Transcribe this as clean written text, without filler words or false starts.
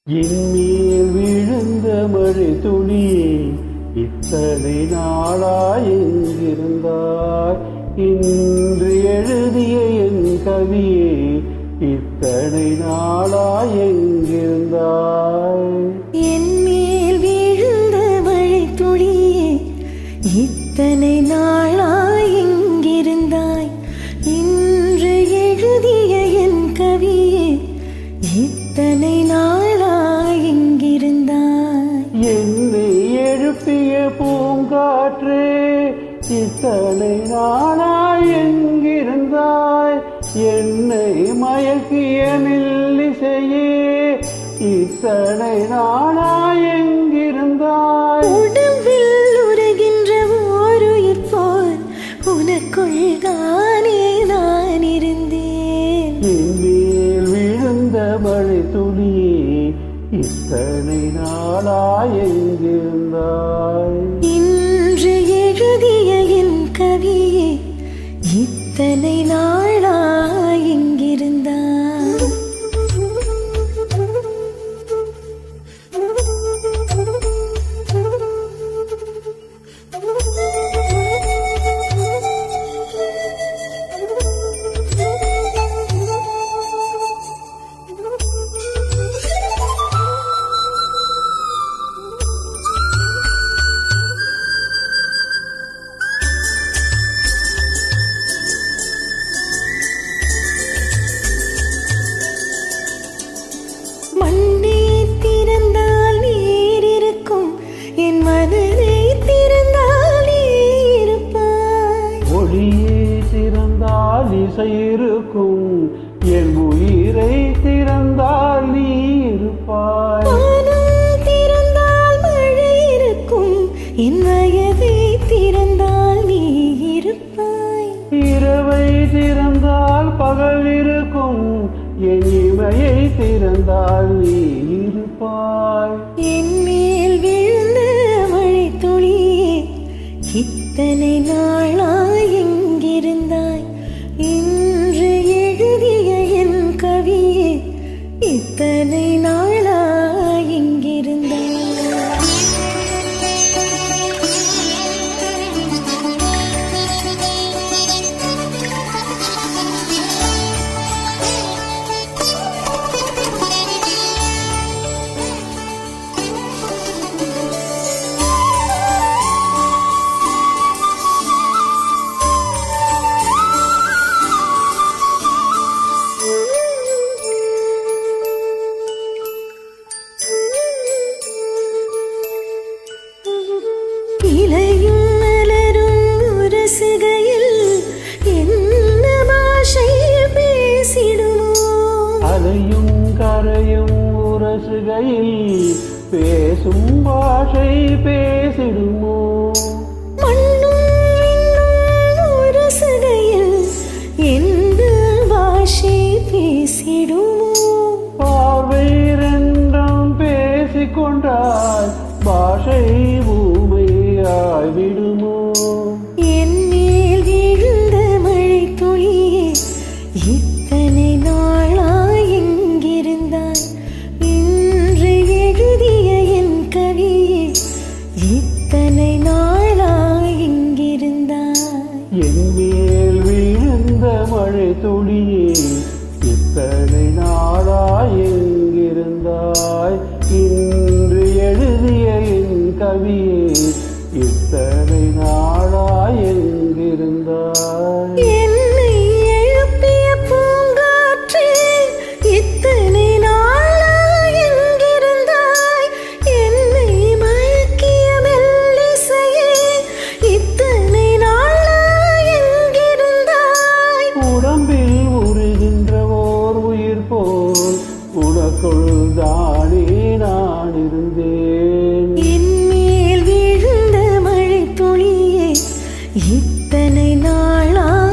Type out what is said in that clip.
என்மேல் விழுந்த மழை துளியே இத்தனை நாளாய் எங்கிருந்தாய்? இன்று எழுதிய என் கவியே இத்தனை நாளாய் எங்கிருந்தாய்? என்மேல் விழுந்த மழை துளியே இத்தனை நாளாய் எங்கிருந்தாய்? இன்று எழுதிய என் கவியே இத்தனை நாளாய் எங்கிருந்தாய்? என்னை எழுப்பிய பூங்காற்றே இத்தனை நாளாய் எங்கிருந்தாய்? என்னை மயக்கிய மெல்லிசையே இத்தனை நாளாய் எங்கிருந்தாய்? உடம்பில் உருகின்ற ஓருயிர் போல் உனக்குள் தானே நான் இருந்தேன். என்மேல் விழுந்த மழை துளியே இத்தனை நாளாய் எங்கிருந்தாய்? இன்று எழுதிய என் கவியே இத்தனை நாளாய் எங்கிருந்தாய்? மண்ணை திறந்தால் நீர் இருக்கும், என் மனதை திறந்தால் நீ இருப்பாய். ஒளியை திறந்தால் இசை இருக்கும், என் உயிரை திறந்தால் நீ இருப்பாய். வானம் திறந்தால் மழை இருக்கும், என் வயதை திறந்தால் நீ இருப்பாய். இரவை திறந்தால் பகல் இருக்கும், என் இமையை திறந்தால் நீ இருப்பாய். என் மேல் விழுந்த மழை துளியே இத்தனை நாளாய் எங்கிருந்தாய்? இன்று எழுதிய என் கவியே இத்தனை நாளாய் எங்கிருந்தாய்? இலையும் மலரும் உரசுகையில் என்ன பாஷை பேசிடுமோ? அலையும் கரையும் உரசுகையில் பேசும் பாஷை பேசிடுமோ? மண்ணும் விண்ணும் உரசுகையில் எந்த பாஷை பேசிடுமோ? பார்வை ரெண்டும் பேசிக்கொண்டால் பாஷை ஊமையாய் விடுமோ? என் மேல் விழுந்த மழை துளியே இத்தனை நாளாய் எங்கிருந்தாய்? இன்று எழுதிய என் கவியே இத்தனை நாளாய் எங்கிருந்தாய்? என்மேல் விழுந்த மழை துளியே இத்தனை நாளாய் எங்கிருந்தாய்? இன்று எழுதிய என் கவியே இத்தனை நாளாய் எங்கிருந்தாய்? என்னை எழுப்பிய பூங்காற்றே இத்தனை நாளாய் எங்கிருந்தாய்? என்னை மயக்கிய மெல்லிசையே இத்தனை நாளாய் எங்கிருந்தாய்? உடம்பில் உருகின்ற ஓர் உயிர் போல் உனக்குள் தானே நான் இருந்தேன். என் மேல் விழுந்த மழை துளியே இத்தனை நாளாய்